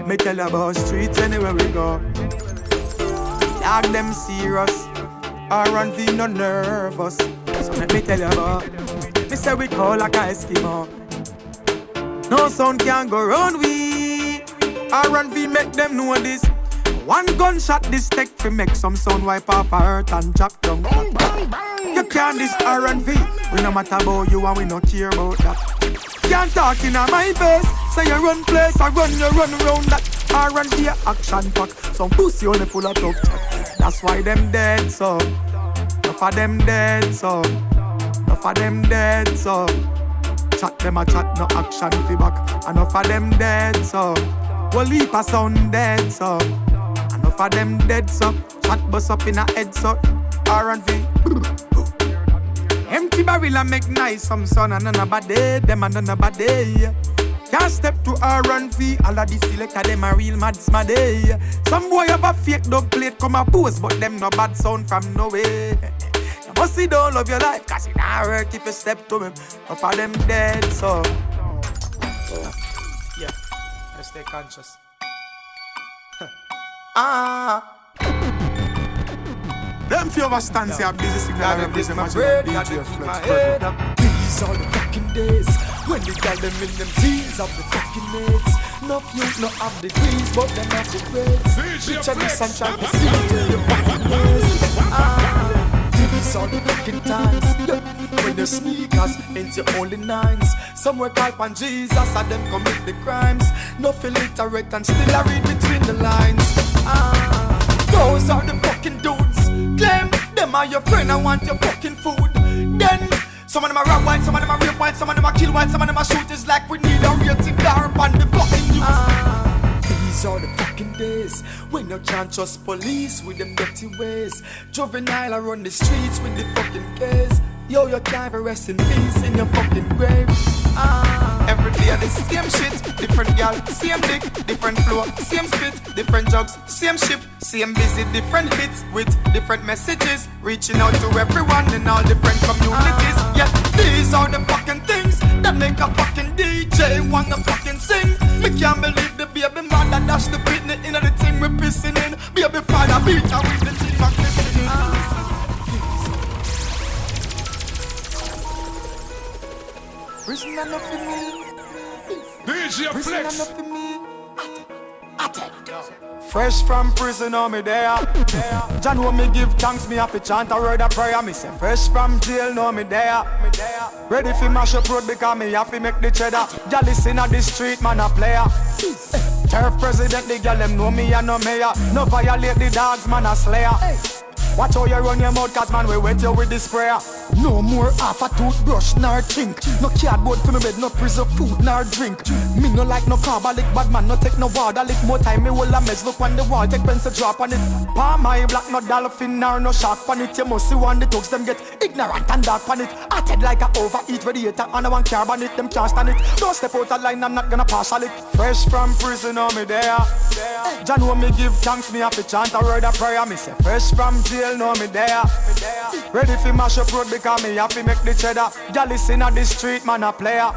Me tell you about streets anywhere we go. Dog them serious, R&V no nervous. So let me tell you about. Me say we call like a Eskimo. No sound can go round we. R&V make them know this. One gunshot this tech fi make some sound wipe off a hurt and chop down. You can't this R&V. We no matter about you and we no care about that. Can't talk in my face. Say you run place, I run, you run around that. R&B action pack. Some pussy only full of tough chat. That's why them dead so. Enough of them dead so. Enough of them dead so. Chat them a chat, no action feedback. Enough of them dead so. Well leap a sound dead so. Enough of them dead so. Chat bust up in a head so. R&V. Empty barrel and make nice some sun and another day, them and another day. Can't step to R&V, all of the selector them a real mad smaddy. Some boy have a fake dub plate come a pose, but them no bad sound from nowhere. You must see don't love your life, cause it not work if you step to him. Half of them dead, so yeah, let's stay conscious. Them few of us stand here busy signal and represent my D-flexxx. These are the fucking days when we got them in them teens of the fucking mates. No youth, no have degrees, but them have the grades. Picture this and try to see through your fucking ways. These are the fucking times when the sneakers ain't your only nines. Somewhere call on Jesus and them commit the crimes. No illiterate and still I read between the lines. Those are the fucking dudes. Claim them are your friend, I want your fucking food. Then some of them are rap white, some of them are rape white, some of them are kill white, some of them are shooters like we need a rating car on the fucking news. These are the fucking days when you can't trust police with them dirty ways. Juvenile I run the streets with the fucking case. Yo, you can't even rest in peace in your fucking grave. Every day the same shit, different gal, same dick, different flow, same spit, different drugs, same ship, same busy, different hits with different messages, reaching out to everyone in all different communities. Yeah, these are the fucking things that make a fucking DJ wanna fucking sing. Me can't believe the baby mother dash the Britney in the thing we pissing in. Baby father beat her with the thing back listening. Prison enough for me. Prison enough for me. Fresh from prison, oh me there. John when me give thanks, me have to chant a word of prayer. Me say fresh from jail, no me there. Ready for mash up road because me have to make the cheddar. Y'all listen at the street, man a player. Turf president, the girl them know me and no mayor. No violate the dogs, man a slayer. Watch how you run your mouth, cause man we wet you with the sprayer. No more half a toothbrush nor chink. No cardboard for me bed, no prison food nor drink. Me no like no carbolic, bad man no take no water. Lick more time me will a mess, look on the wall, take pencil drop on it. Palm eye black, no dolphin nor no shark on it. You must see one the thugs them get ignorant and dark on it. Acted like a overeat radiator and I want carbon it, them can't stand it. Don't step out of line, I'm not gonna partial it. Fresh from prison, oh me there. John when me give thanks, me have to chant a word of prayer. Me say fresh from jail, know me there. Ready for mash up road because me have to make the cheddar. Y'all listen at the street, man a player.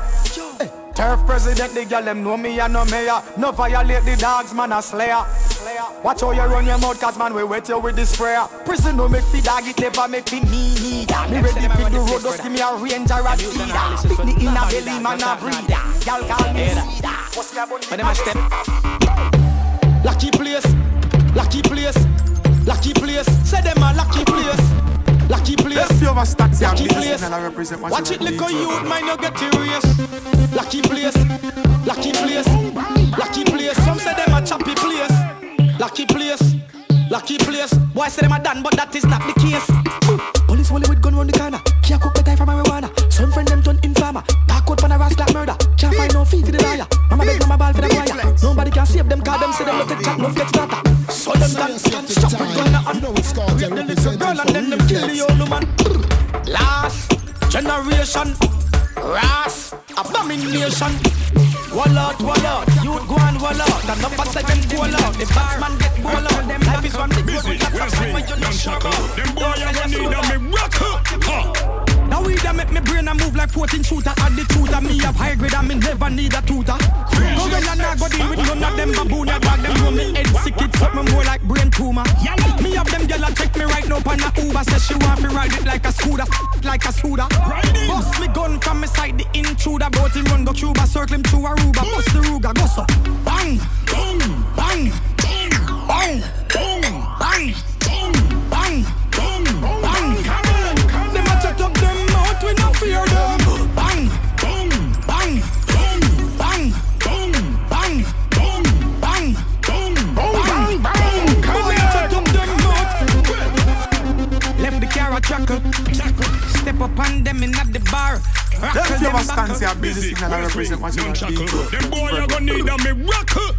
Turf president, the girl them know me and no mayor. No violate the dogs, man a slayer. Watch how you run your mouth, cause man we wet you with the sprayer. Prison no make the dog, it never make me need. Me ready for the road, just give me a ranger a speeder. Pick me in a belly, man a breeder. Y'all call me Cedar. What's your bun? When them a step. Lucky place, lucky place, lucky place. Say them a lucky place. Lucky place, lucky place. Watch it like a youth, mind you get serious. Lucky place, lucky place, lucky place. Some say them a choppy place. Lucky place, lucky place. Boy say them a done, but that is not the case. Police only with gun round the corner. Can't cook better from marijuana. Some friend them turn informer. Back out for a rascal like murder. Can't find no fee for the liar. Mama beg mama ball for the choir. Nobody can save them, cause them say them not take chat, no get starter. So them can stop it when I rape the little girl and then them kill the old man. Last generation, ras, abomination. Wall out, youth go and wall out. Enough a second go out. The batsman get ball out. Life is one big road with lots of time when you're not sure about. Them boy I need a me rock up. Now we da make me brain a move like 14 shooter. Add the tutor, me have high grade and me never need a tutor. Go when I Tuma. Me have them gyal a check me right now on a Uber. Says she want to ride it like a scooter, like a Suda. Bust me gun from me side, the intruder. Boat him run go Cuba, circle him through Aruba. Bust the Ruga, go so. Bang, bang, bang, bang, bang, bang, bang, bang, bang. Them a chat up them mouth, we no fear them. Bang, bang, bang, bang, bang, bang, bang, bang, bang, bang. Boy, a chat up them mouth. Left the car a chuckle. Step up on them in at the bar. Them famous stands here busy signal and represent what you want to do. Them boy you gonna need a miracle.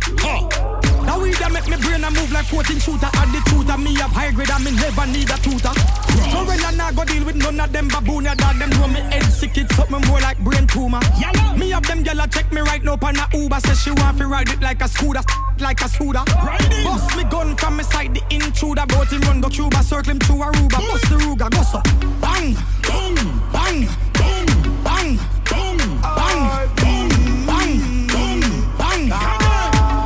Now we da make me brain a move like 14 shooter. At the tutor, me have high grade and me never need a tutor. So when I nah go deal with none of them baboon, ya dog them know me head sick, it's something more like brain tumor. Me have them gyal a check me right now on a Uber. Says she want to ride it like a scooter, like a Suda. Bust me gun from me side, the intruder. Boat him run go Cuba, circle him through Aruba. Bust the Ruga, go so. Bang, bang, bang, bang, bang, bang, bang, bang, bang, bang, bang.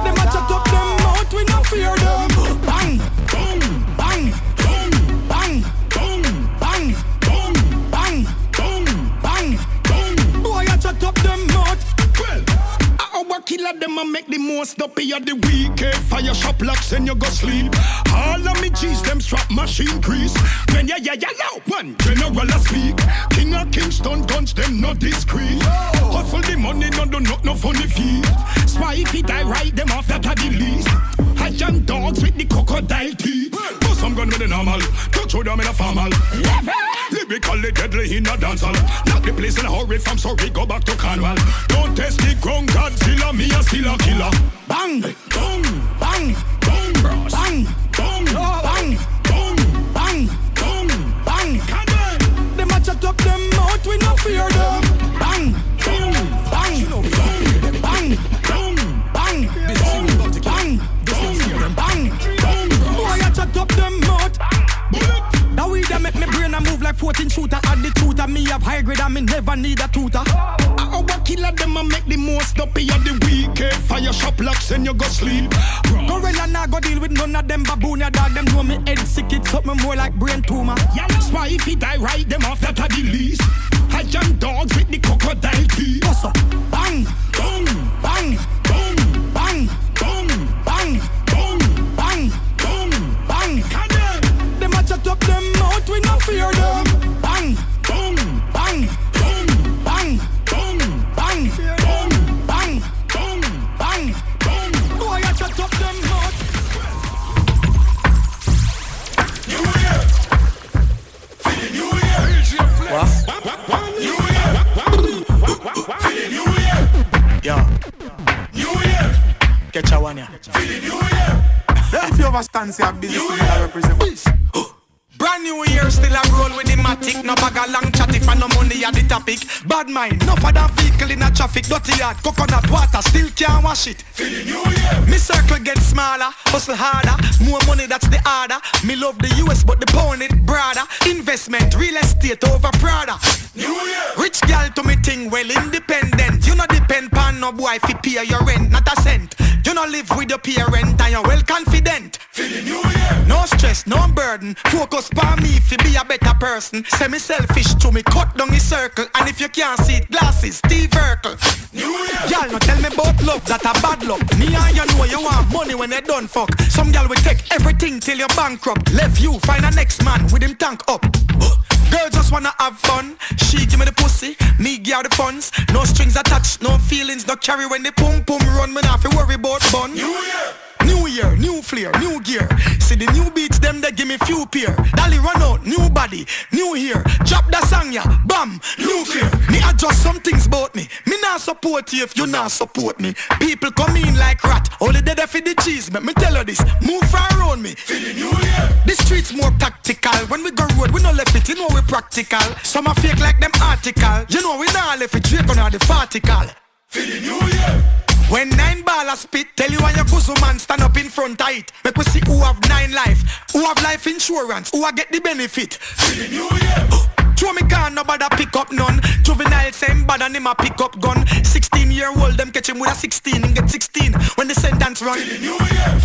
Them a chat up them mouth, we no fear them. Bang, bang, bang, bang, bang, bang, bang, bang, bang, bang, bang. Boy, a chat up them mouth. Well, our killer them a make the most up of the week. Fire shop locks and you go sleep. All of me G's them strap machine crease. When yeah now one general a speak. King of Kingston guns them not discreet. Hustle the money no do not no funny feet. Spy if he die right them off that at the least. I young dogs with the crocodile teeth. But some gun with the normal. Touch show them in a formal. Lyrically deadly in a dancehall. Knock the place in a hurry from Surrey go back to Cornwall. Don't test the ground Godzilla, me a still a killer. Bang, bang, bang, bang, bang, bang, bang, bang, bang, bang. Them a chat up them mouth, we no fear them. Bang, bang, bang, bang, bang, bang, bang, bang. Boy, a chat up them mouth. Now we da make me brain a move like 14 shooter. At the tutor, me have high grade and me never need a tutor. Our killer them a make the most up of the week. Fire shop locks and you go sleep. Gorilla nah go deal with none of them baboon. Ya dog them know me head sick, it's something more like brain tumor. Spy if he die right them off that at the least. I young dogs with the crocodile teeth. Also, bang, bang, bang, bang, bang, bang, bang, bang, bang, bang, bang. Them a chat up them mouth, we no fear them. Bang, bang, bang, bang, bang, bang, bang, bang, bang, bang, bang, bang. Boy, a chat up them mouth. New Year, feeling New Year. What? New Year, feeling New Year. Yo, New Year, catch a one ya. feeling New Year. Them famous stands here busy signal and represent. Brand new year, still a roll with the matic. No bag a long chat if I no money at the topic. Bad mind, no for that vehicle in a traffic. Dirty yard, coconut water, still can't wash it. Feeling New Year. Me circle get smaller, hustle harder. More money, that's the order. Me love the US, but the pound it broader. Investment, real estate over Prada. New Year. Rich girl to me thing, well independent. You no depend pan no boy fi pay your rent, not a cent. You no live with your parent and you're well confident. Feeling New Year. No stress, no burden. Focus on me fi be a better person. Say me selfish to me, cut down the circle. And if you can't see it, glasses, Steve Urkel. New Year. Y'all no tell me about love, that a bad luck. Me and you know you want money when they done fuck. Some gal will take everything till you're bankrupt. Left you, find a next man with him tank up. Girl just wanna have fun. She give me the pussy, me give her the funds. No strings attached, no feelings, no carry when the pum pum run. Me not fi worry about bun. New Year. New year, new flair, new gear. See the new beats, them they give me few pair. Dolly run out, new body, new hair. Drop the song ya, bam, new clear. Me adjust some things about me. Me not support you if you not support me. People come in like rat, only they there for the cheese. Let me tell you this, move far around me. Feeling New Year. The streets more tactical. When we go road, we no left it, you know we practical. Some are fake like them article. You know we not left it, Drake on the fartical. Feeling New Year. When 9 ball ball of spit. Tell you and your cousin man stand up in front of it. Make we see who have 9 life, who have life insurance, who a get the benefit. New Year. Throw me car, nobody pick up none. Juvenile same bad and him a pick up gun. 16-year-old them catch him with a 16, him get 16 when the sentence run.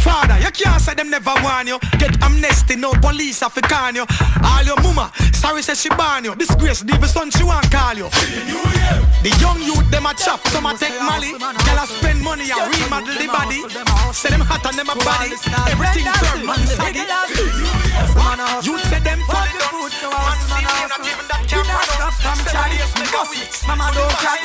Father, you can't say them never warn you. Get amnesty, no police have to can you. All your mama, sorry say she ban you. Disgrace, the son she want call you. The young youth them a chop, some a take Mali. Tell a spend money, a remodel the body. Say them hot and them a body. Everything turn man saggy. Youth say them funny dogs. Man see them not even that camera dogs. Mama don't cry.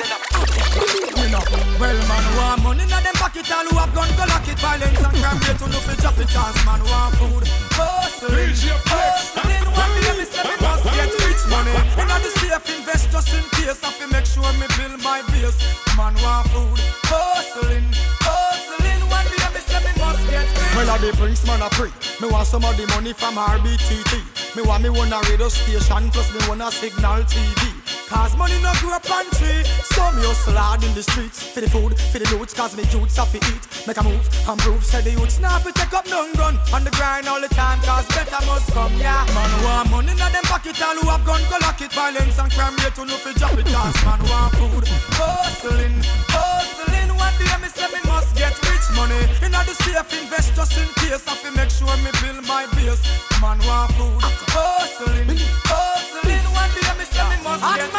Well man want money in them pocket. All who have gun go lock it. Violence and crime rate to no fi drop it. Cause man want food. Hustling, hustling. One day me say me must get rich money. In the safe invest just in case. I fi make sure me build my base. Man want food. Hustling, hustling. One day me say me must get rich. Well I the prince man a free. Me want some of the money from RBTT. Me want me one a radio station plus me one a signal TV. Cause money no grow up on tree. So me hustle hard in the streets. For the food, for the loot, cause me youths have to eat. Make a move and prove, say the youths now fi take up none gun. On the grind all the time, cause better must come, yeah. Man want money in them pocket, all who have gun go lock it. Violence and crime rate to no fi drop it. Cause man want food. Hustling, hustling. One day me say me must get rich money. In the safe invest just in case. I fi make sure me build my base. Man want food. Hustling, hustling. One day me say me must get rich.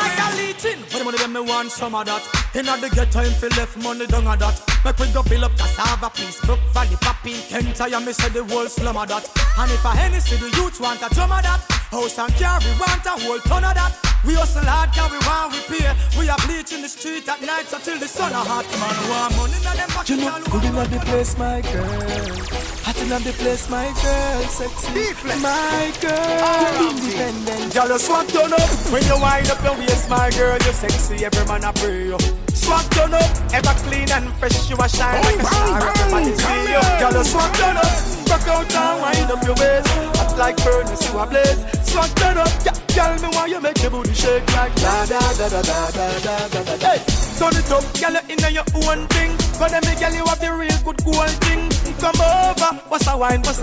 But the money them me want some of that. Inna the get time fi left money down a that. Make we go build up cassava peace, Brook Valley, Papi, Kenta. Ya me say the whole slum of that. And if a Hennessy the youth want a drum of that. House and car we want a whole ton of that. We hustle hard, can we want we pay. We are bleach in the street at night until the sun a hot. Man want money inna them pocket. You look good inna the place, my girl. Hot inna the place, my girl. Sexy, D-flexxx. my girl. Independent. Y'all just swag turn up when you wind up your waist, my girl. You're sexy, every man a pray you. Swag turn up, ever clean and fresh, you a shine like a star. Everybody see you. Y'all just swag turn up, rock out and wind up your waist. Hot like furnace, you a blaze. Swag turn up, yeah. Tell me why you make your booty shake like da da da da da da da da. Hey, turn it up, girl, you inna your own thing. But then me girl, you have the real good cool thing. Come over, what's a wine, girl,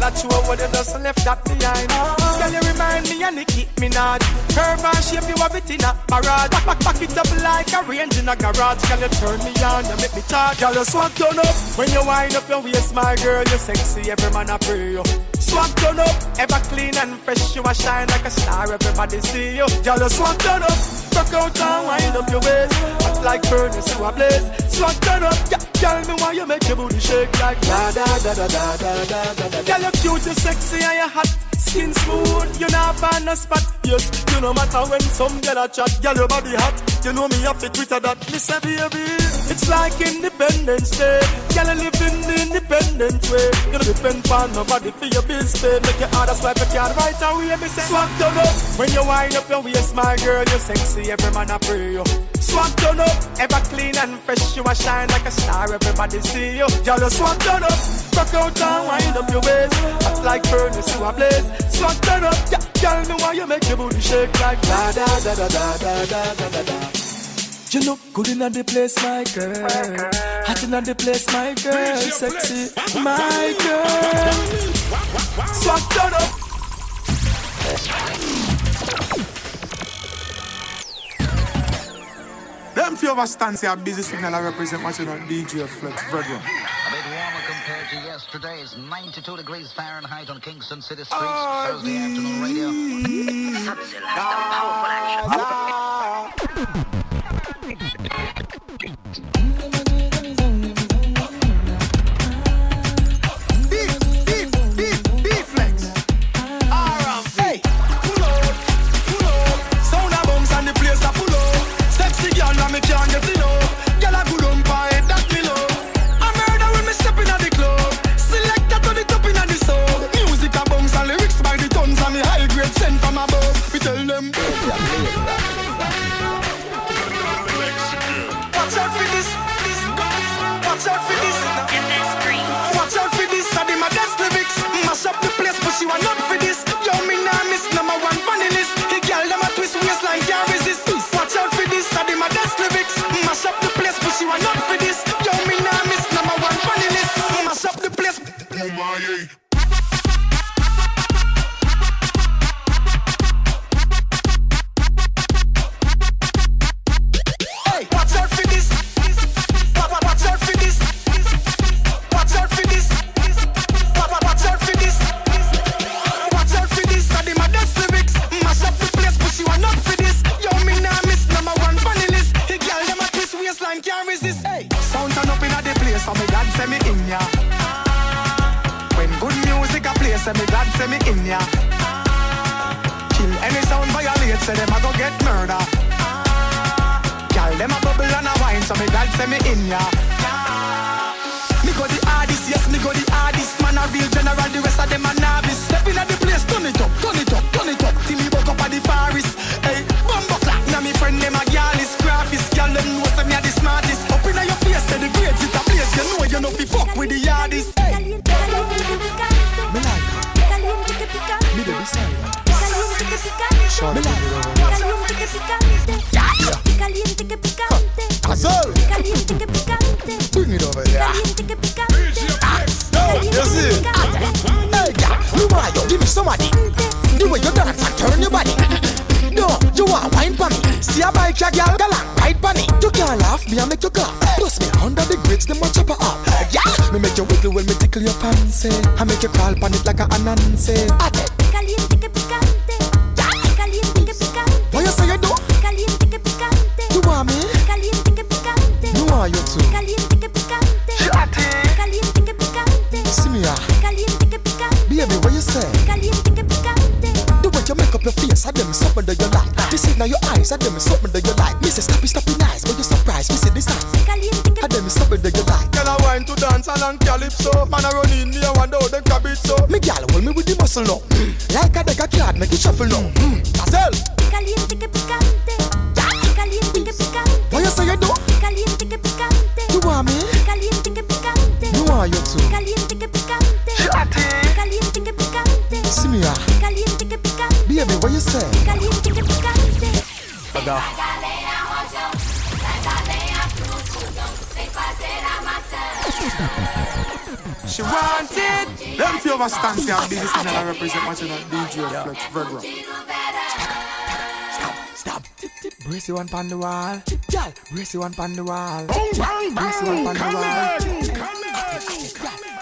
I chew what you just left that behind. Girl, you remind me and you keep me nod. Curve and shape, you have it in a parade. Back it up like a range in a garage. Girl, you turn me on, you make me charge. Girl, you swag turn up when you wind up your waist, my girl. You're sexy, every man a pray you. Swag turn up, ever clean and fresh, you a shine like a star. Everybody see you. Girl, you swag turn up, rock out and wind up your waist. Hot like furnace, you a blaze. Swag turn up, yeah. Tell me why you make your booty shake like da da da da da da da da da. Girl, you cute, you sexy and you hot. Skin smooth, you not find a spot. Yes, you no matter when some girl a chat. Girl, your body hot. You know me have to Twitter that. Me say baby, it's like Independence Day. Girl, you live in the independent way. You don't depend on nobody for your bills pay. Make your order swipe your card right away. Me say swag turn up when you wind up your waist, my girl. You're sexy, every man a pray you. Swag turn up, ever clean and fresh, you a shine like a star. Everybody see you. Y'all just swag turn up, rock out and wind up your waist. Hot like furnace, you a blaze. Swag turn up, yeah. Tell me why you make your booty shake like da da da da da da da da da. You look good inna the place, my girl. Hot inna the place, my girl. Sexy, my girl. Swag turn up. Them few of us stand say a busy signal I represent what you know, D-flexxx, brethren. A bit warmer compared to yesterday. It's 92 degrees Fahrenheit on Kingston City streets. Thursday afternoon radio. Subzilla has done powerful action. D-flexxx. Hey, pull out. Sound of bombs and the place a pull out. Sexy girl, now me can't get enough. Girl, I good on by it, that me love. I murder when me step in at the club. Select that to the top in at the sub. Music a bombs and lyrics by the tons. And me high grade sent from above. We tell them. Watch out for this. Watch out for this. Watch out for this. I did my best lyrics. Mash up the place, but she want not for this. Yo, me nah miss number one funny list. The girl them a twist waistline can't resist. Watch out for this. I did my best lyrics. Mash up the place, but she want not for this. Yo, me nah miss number Sound turn up in the place, so me God say me in ya. When good music a play, say me God say me in ya. Kill any sound violate, say them a go get murder. Girl, them a bubble and a wine, so me God say me in ya. Me go the hardest, yes, me go the hardest. Man a real general, the rest of them a novice. Step in at the place, turn it up, turn it up, turn it up. Till me woke up at the forest. Hey, bumbo clap, now me friend them a girl is graphist. Girl, them know say me a the smartest. Up in your face, say the grades it a place. You know fi fuck with the hardest. Hey, me like her. Me the beside. Short me like her. Azul. Bring it over here. You see? Hey, girl, you want you give me somebody. The way you dance and turn your body. No, you want wine for me. See a bike, a girl, girl, ride for me. You can't laugh, me I make you cough. Plus me under the grades, them a chop her off. Yeah, me make you wiggle when me tickle your fancy. I make you crawl pan it like a anansi. Caliente que picante. Caliente que picante. What you say you do? Caliente que picante. You want me? Caliente que picante. You want you too? Caliente que picante. Caliente que picante. See me ah. Caliente que picante. Baby, what you say? Caliente que picante. The way you make up your face, I them something that you like. Me see now your eyes, I them something that you like. Me say stop it nice, but you surprised. Me see this time, Caliente que I them something that you like. Girl, I wine to dance along calypso. Man, I run in me, I wonder how them grab it so. Me gal hold me with the muscle now. Like a deck of card, make it shuffle now. Gazelle. Caliente que picante. Caliente que picante. What you say you do? Caliente que picante. You want me? Caliente que picante. You want you too? Caliente que picante. Caliente que picante. See me ah. Caliente que picante. Baby, what you say? Caliente que picante. She wanted. Them few of us stand here and business and I represent much of that D-flexxx Vergra. Stop. Brace you one pan the wall. Girl, brace you one pan the wall. Brace you one pan the wall.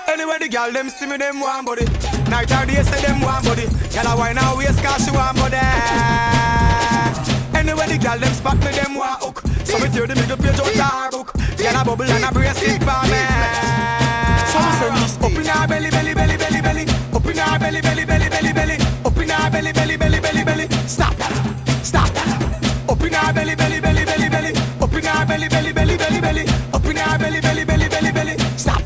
Anyway, the girl them see me, them want body. Night or day say them want body. Girl I wine her waist 'cause she want body. Anyway, the girl them spot me, them want hook. So me tear the middle page out her book. Girl a bubble and a brace it for me. So me say this up in her belly, belly, belly, belly, belly. Up in her belly, belly, belly, belly, belly. Up in her belly, belly, belly, belly, belly. Stop. Up in her belly, belly, belly, belly, belly. Up in her belly, belly, belly, belly, belly. Up in her belly, belly, belly, belly, belly. Stop.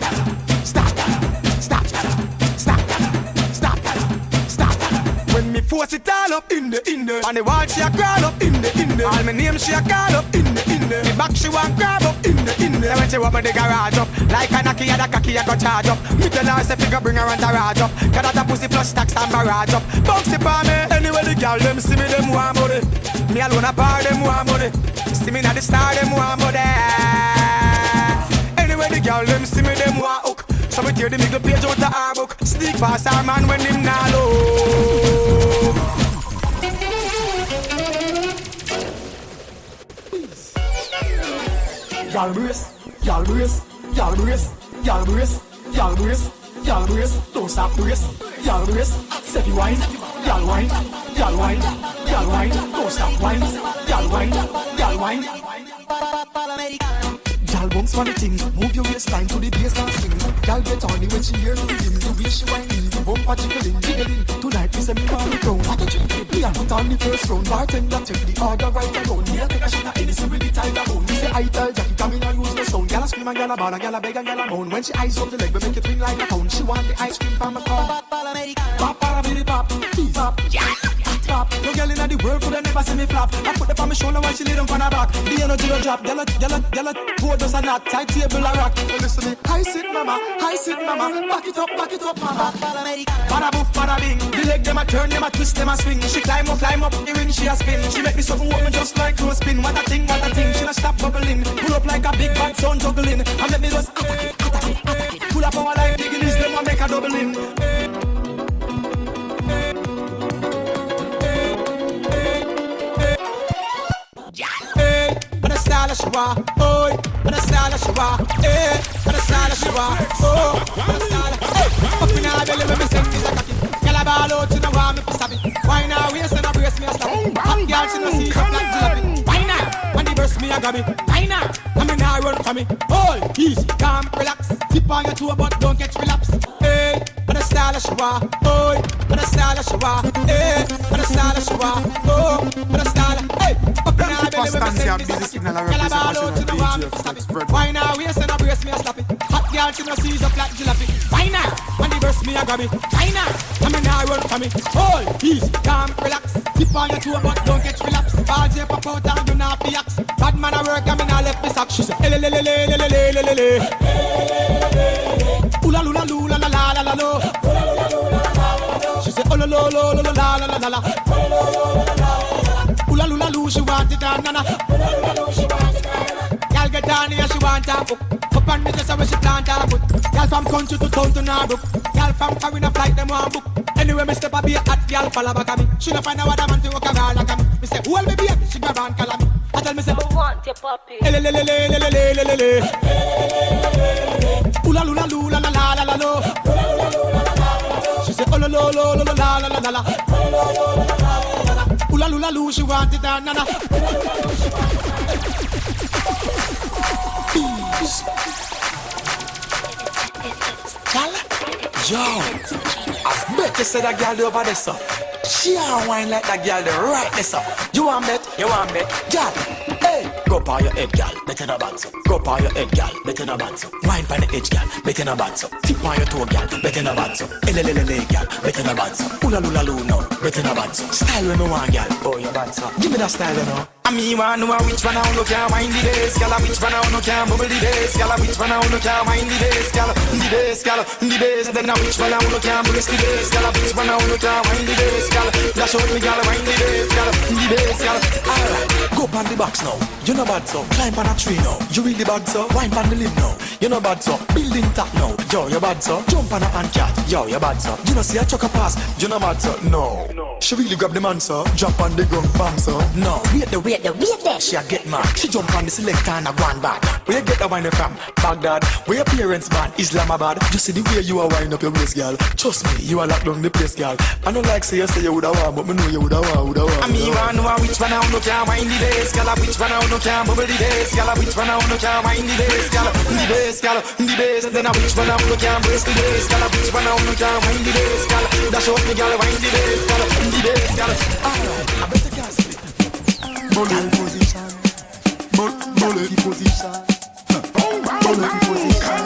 When me force it all up in the on the wall she a crawl up in the all my name she a call up in the me back she want grab up in the so when she want me the garage up like a knocky a da cocky a go charge up me tell her say figure bring her and garage up got that pussy plus tax and barrage up bounce it for me anyway the girl them see me them want money me alone a bar them want money see me not the star them want money anyway the girl them see me them want hook. So we tear the middle page out the our book. Sneak past our man when him nah low. Y'all brace, y'all brace, y'all brace, y'all brace, y'all brace, y'all brace. Don't stop brace, y'all brace. Set you wine, y'all wine, y'all wine, y'all wine. Don't stop wine, y'all wine, y'all wine. Y'all bounce for the thing, move your waistline to the bass and swing. Y'all get horny when she hear the rhythm. The way she whining, the bumper jiggling, jiggling. Tonight we say me want to go, what a drink. Me and put on the first round, bartender check the order right around. Me a take a shot of Hennessy with the Tyler bone. Me say I tell Jackie come in and use the sound. Y'all scream and y'all ball and y'all beg and y'all moan. When she eyes up the leg, we make it ring like a phone. She want the ice cream from a cone. Pop, pop, pop, pop, yeah. Pop. No girl in the world could have never see me flop. I put up on my shoulder while she lay down on her back. The energy don't drop. Yalla, board does a knot. Tight table a rock. So listen me. High sit mama. Back it up, mama. Bada boof, bada bing. The leg them a turn, them a twist, them a swing. She climb up, the ring she a spin. She make me something woman just like clothespin. What a thing. She not stop bubbling. Pull up like a big bad sound juggling. And let me just attack it. Pull up power like digging them a make a doubling. She wa, oh, what a style she wa, eh, what a style she wa, oh, what a style, hey, up in her belly when me send this a cocky, girl a ball out, she no want me to stop it, why now waist and a brace me a stop it, hot girl she no see up like jalopy, why now, when the burst me a grab it, why now, I mean I run from from me. Hold, easy, calm, relax. Tip on your toe, but don't get relapse. Hey, on the style of Shawa. Oh, on the style of Shawa. Hey, on the style of Shawa. Oh, on the style of. Hey, up in our belly, we send this signal. Gyal ball out to the warm, stop it. Why now? We send a brace, me a slap it. Hot girl, she no seize up like jalopy. Why now? When the verse me a grab it. Why now? I mean now run for me. Hold, easy, calm, relax. Tip on your toe, but don't get relapse. Ball tape up out and you not be axe. Bad man a work and me not left me sack. She say, le le le le le le le le le. Ooh la la la la la la la la. She say, oh la la la la la la la la. Ooh la la la, she want it and nana. Girl get down here, she want her book. Up on me just where she plant her foot. Girl from country to town to Narbrook. Girl from foreign a flight them one book. Anyway, me step a be a hot girl follow back at me. She no find a other man to walk around like me. Me say, who will me be? She grab and call me. I tell me say, I want your puppy. le le le le le le le le le. Ooh la la la la la la la la. She say, oh la la la la la la la la. Ooh la la la, she want it and nana. Yo, I bet you say that girl over there, sir. She a wine like that girl there right there, sir. You want bet? You want bet? Girl, hey, go pa your head, girl. Better no bad, sir. Go pa your head, girl. Better no bad, sir. Wine pa the edge, girl. Better no bad, sir. Tip on your toe, girl. Better no bad, sir. Elelelele, girl. Better no bad, sir. Ula lula lu no. Better no bad, sir. Style when me want, girl. Oh, you bad, sir. Give me that style, you know. I mean, want know which one I no can wind the days, girl. Which one I no can bubble the days, girl. Which one I no can wind the days, girl. The days, girl. The days. Then I which one I no can brace the days, girl. Which one I no can wind the days, girl. Dash out me, girl. Wind the days, girl. The days, girl. Alright, go pan the box now. You know bad so. Climb on a tree now. You really bad so. Wine pan the limb now. You know bad so. Building top now. Yo, you bad so. Jump on a hand cat. Yo, you bad so. You know see a chuck a pass. You know bad so. No. She really grab the man so. Jump on the gun, bam so. No. Wait there. She a get mad. She jump on the selector and a go on back. Where you get the wine from? Baghdad. Where your parents man? Islamabad. Just see the way you a wind up your waist, girl. Trust me, you a lock down the place, girl. I don't like say you woulda want, but me know you woulda want. I mean, you want know which one I no can wind the days, girl. Which one I no can bubble the days, girl. Which one I no can wind the days, girl. The days, girl. The days. Then which one I no can brace the days, girl. Which one I no can wind the days, girl. Dash out me, girl. Wind the days, girl. The days, girl. Alright, I better can't split. Bullet position. Bullet position. Bullet position.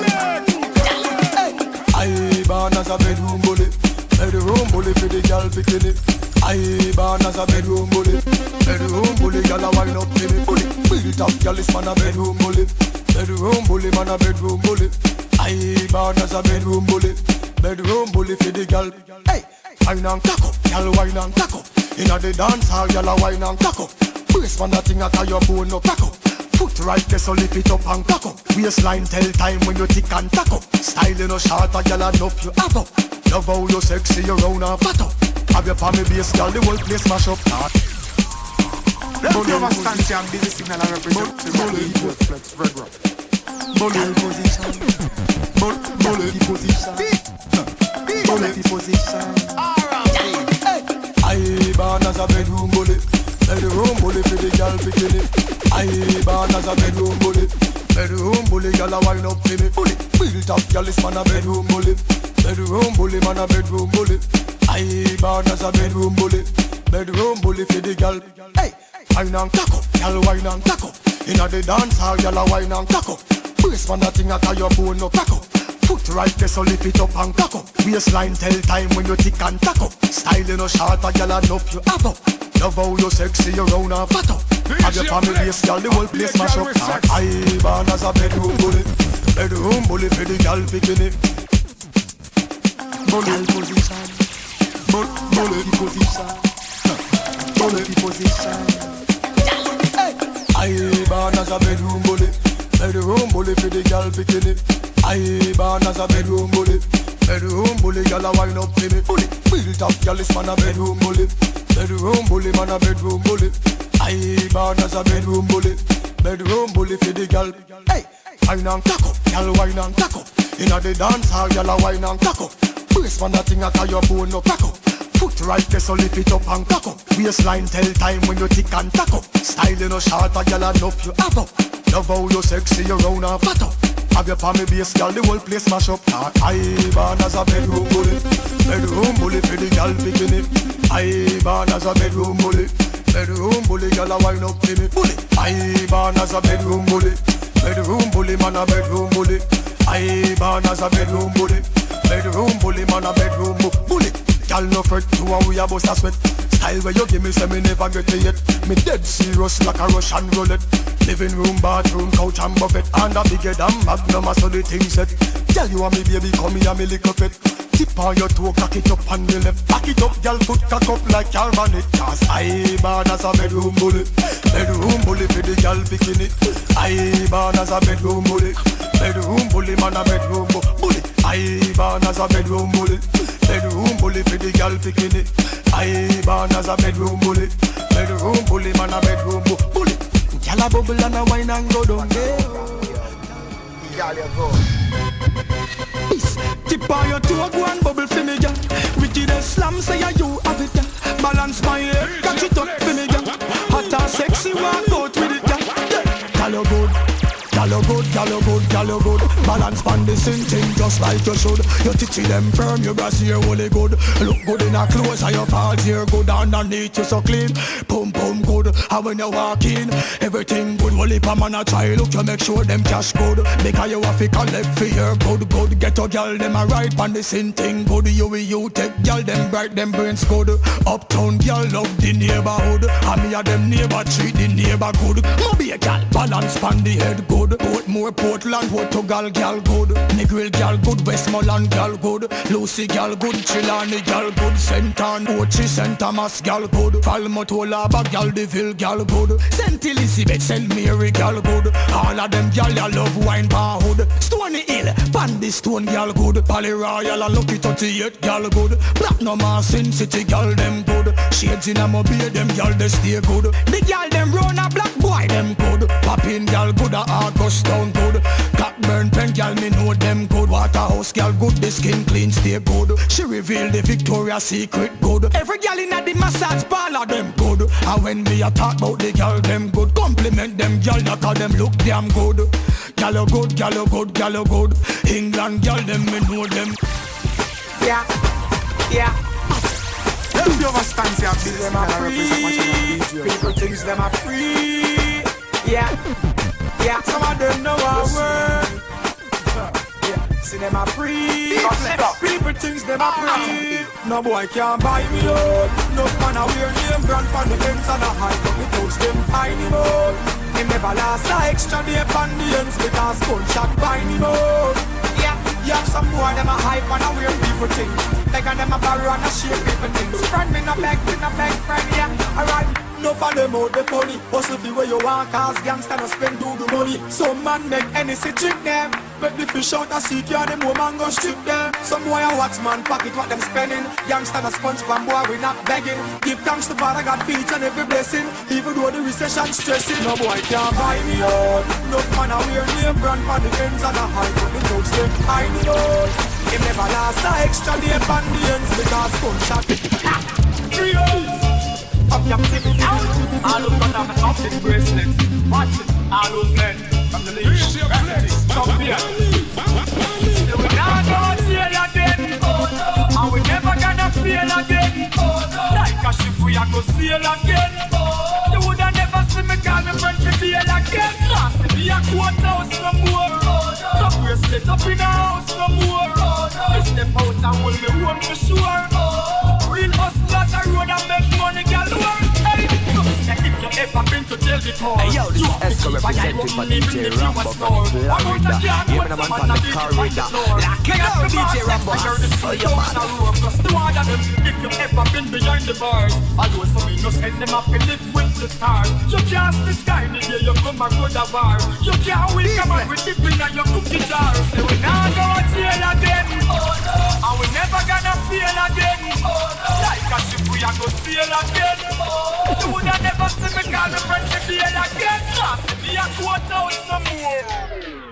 I born as a bedroom bully. Bedroom bully for the girl bikini. I born as a bedroom bully. Bedroom bully, girl a wine up to me. Bully, built up girl is man a bedroom bully. Bedroom bully, man a bedroom bully. I born as a bedroom bully. Bedroom bully for the girl. Hey, wine and cock up, girl wine and cock up. Inna the dance hall, girl a wine and cock up. Brace man that thing at your bone no crack up. Foot right there so lift it up and cock up. Waistline tell time when you tick and tack up. Style no short a girl enough you have up. Love how you sexy, you round and fat up. Have your family base, girl, the whole place mash up. Let's give a stance and busy signal and represent the D-flexxx, Red Rock. Bullet position. Bullet position. Bullet position. I born as a bedroom bully. Bedroom bully for the girl bikini. I born as a bedroom bully. Bedroom bully, girl a wine up to me. Bully, built up girl is man a bedroom bully. Bedroom bully, man a bedroom bully. I born as a bedroom bully. Bedroom bully for the girl. Hey, wine and cock up, girl wine and cock up. Inna the dance hall, girl a wine and cock up. Brace man that thing at your bone no crack up. Foot right there so lift it up and cock up. Waistline tell time when you tick and tack up. Style no short a girl enough you have up. Love how you sexy, you round and fat up. Have your family base, girl, the whole place mash up. I born as a bedroom bully. Bedroom bully for the girl bikini. Bullet position. Bullet position. Bullet position. I born as a bedroom bully. Bedroom bully for the girl bikini. I born as a bedroom bully. Bedroom bully, girl a wine up to me. Bully, built up girl is man a bedroom bully. Bedroom bully, man a bedroom bully. I born as a bedroom bully. Bedroom bully for the girl. Hey, wine and cock up, girl wine and cock up. Inna the dance hall, girl a wine and cock up. Brace man that thing at your bone no crack up. Foot right there, so lift it up and cock up. Waistline tell time when you tick and tack up. Style you no short, a girl enough you have up. Love how you sexy, you round and fat up. Have your palmy base, girl, the whole place mash up. I born as a bedroom bully. Bedroom bully for the girl bikini. I born as a bedroom bully. Bedroom bully, girl, a wine up to me. Bully. I born as a bedroom bully. Bedroom bully, man a bedroom bully. I born as a bedroom bully. Bedroom bully, man a bedroom bully. Girl no fret, to a we a bust a sweat. Style where you give me, say me never get it yet. Me dead serious like a Russian roulette. Living room, bathroom, couch and buffet. And a bigger than Magnum, I saw the thing set. Girl you and me baby, come here me lick up it. Tip on your toe, cock it up and me left. Back it up, girl, foot cock up like your bonnet. Cause I born as a bedroom bully. Bedroom bully for the girl bikini. I born as a bedroom bully. Bedroom bully, man a bedroom bully. I born as a bedroom bully. Bedroom bully for the girl bikini. I born as a bedroom bully. Bedroom bully, man a bedroom bully. Girl a bubble and a wine and go down there. Girl you go. Tip on your toe, go and bubble for me, girl. Wickedest slam, say you have it, girl. Balance my head, catch it up for me, girl. Hot and sexy, walk out with it, girl. Girl you good. Girl you good, girl you good, girl you good. Balance pan the same thing just like you should. Your titty them firm, your brass here only good. Look good in a clothes and your fault here good. Underneath you so clean, pum pum good. And when you walk in, everything good. Well if a man a try look, you make sure them cash good. Because you have to collect for your good, good. Get a girl them a ride pan the same thing good. You take girl them bright, them brains good. Uptown girl love the neighborhood. And me a them neighbor treat the neighbor good. Maybe a girl balance pan the head good. Portmore, Portland, Portugal, gal good. Negril, gal good. Westmoreland, gal good. Lucy, gal good. Chilani, gal good. St. Anne, Ochi, St. Thomas, gal good. Falmouth, gal Deville, gal good. St. Elizabeth, St. Mary, gal good. All of them gal, ya love wine bar hood. Stony Hill, Bandy Stone, gal good. Pally Royal, and Lucky 38, gal good. Platinum, Sin City, gal them good. Shades in a mobile, them gal they stay good. The gal them run a black boy, them good. Poppin' gal good, a August town good. Cockburn pen gal me know them good. Waterhouse gal good, the skin clean stay good. She reveal the Victoria's Secret good. Every gal in the massage parlor them good. And when me a talk about the gal them good, compliment them gal that call them look damn good. Gal you good, gal you good, gal you good. England gal them me know them. Yeah, yeah. If you understand, see, I'm them are free. People thinks them are free. Yeah, yeah. Some of them know our word. Yeah, see them are free. People thinks them are free. No boy can't buy me out. No man a wear name brand from the ends and a high. But we toast them fine him out. Him never last a extra day on the ends because gunshot bind him out. Yeah, you have some boy them a hype and a weird people things. Like and them a borrow and a share people things. Friend me no beg friend, yeah. Alright, no for them out the funny. Hustle fi where you want cause gangsta no spend do the money. Some man make any see trick them. Make the fish out a seek ya them woman go strip them. Some boy a watch man pocket what them spending. Gangsta no sponge pan boy we not begging. Give thanks to Father God for each and every blessing. Even though the recession stressing. No boy can't buy me out. No man a wear name brand for the ends and a high. But the jokes them hide me out. Him never last a extra day on the ends because gunshot. 3 years of captivity out. All who's got on the optic bracelets. Watch it, all who's led from the leash. Come here. So we not gonna jail again. And we never gonna fail again. Like a ship we a go sail again. You woulda never see me call me friend to bail again. Nah, see me a courthouse no more. No bracelet up in the house no more. We step out and hold me home for sure. Real hustlers a road and make money galore. Hey, so me say if you ever been to jail before. Hey yo, this is Esco representing for DJ Rambo from Florida. Even a man from the corridor. Lock it up, DJ Rambo. Oh, you man. If you ever been behind the bars, I know some me no send them up and live with the stars. You can't see sky me here, you come and go the bar. You can't win, come on with dipping in your cookie jar. Say we not go to jail again. And we never gonna fail again. Like a ship we a go sail again. You woulda never see me call me friend to bail again. Nah, see me a courthouse no more.